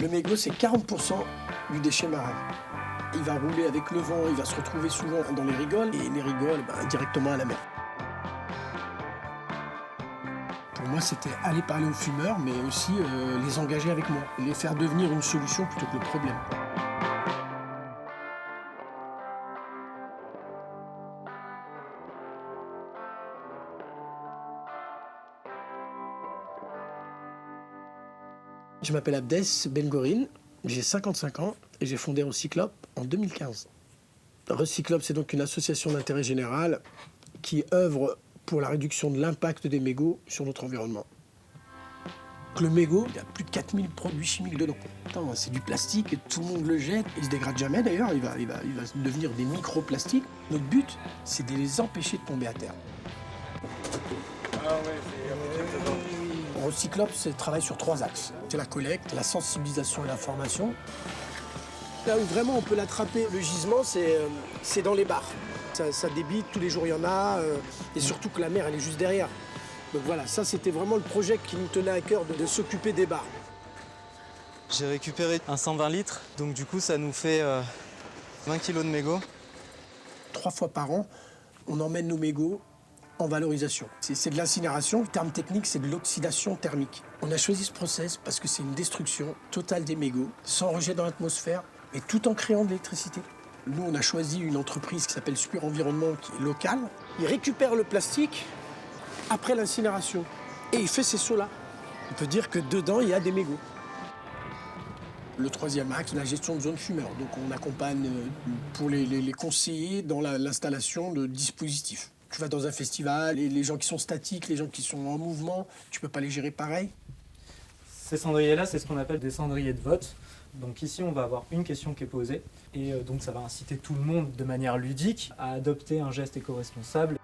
Le mégot, c'est 40% du déchet marin. Il va rouler avec le vent, il va se retrouver souvent dans les rigoles, et les rigoles, directement à la mer. Pour moi, c'était aller parler aux fumeurs, mais aussi les engager avec moi, les faire devenir une solution plutôt que le problème. Je m'appelle Abdès Bengorin, j'ai 55 ans et j'ai fondé Recyclope en 2015. Recyclope, c'est donc une association d'intérêt général qui œuvre pour la réduction de l'impact des mégots sur notre environnement. Le mégot, il y a plus de 4000 produits chimiques dedans. C'est du plastique et tout le monde le jette. Il ne se dégrade jamais d'ailleurs, il va devenir des microplastiques. Notre but, c'est de les empêcher de tomber à terre. Recyclope, travaille sur 3 axes. C'est la collecte, la sensibilisation et l'information. Là où vraiment on peut l'attraper, le gisement, c'est dans les bars. Ça débite, tous les jours il y en a, et surtout que la mer, elle est juste derrière. Donc voilà, ça c'était vraiment le projet qui nous tenait à cœur de s'occuper des bars. J'ai récupéré un 120 litres, donc du coup ça nous fait 20 kilos de mégots. 3 fois par an, on emmène nos mégots en valorisation. C'est de l'incinération, le terme technique c'est de l'oxydation thermique. On a choisi ce process parce que c'est une destruction totale des mégots, sans rejet dans l'atmosphère, mais tout en créant de l'électricité. Nous, on a choisi une entreprise qui s'appelle Super Environnement, qui est locale. Il récupère le plastique après l'incinération et il fait ces seaux-là. On peut dire que dedans, il y a des mégots. Le 3e axe, la gestion de zones fumeurs. Donc on accompagne pour les conseiller dans l'installation de dispositifs. Tu vas dans un festival, et les gens qui sont statiques, les gens qui sont en mouvement, tu peux pas les gérer pareil. Ces cendriers-là, c'est ce qu'on appelle des cendriers de vote. Donc ici, on va avoir une question qui est posée, et donc ça va inciter tout le monde de manière ludique à adopter un geste éco-responsable.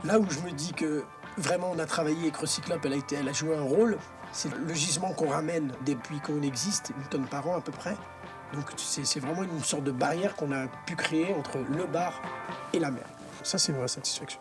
Là où je me dis que vraiment on a travaillé avec Recyclope, elle a joué un rôle, c'est le gisement qu'on ramène depuis qu'on existe, 1 tonne par an à peu près. Donc c'est vraiment une sorte de barrière qu'on a pu créer entre le bar et la mer. Ça, c'est une vraie satisfaction.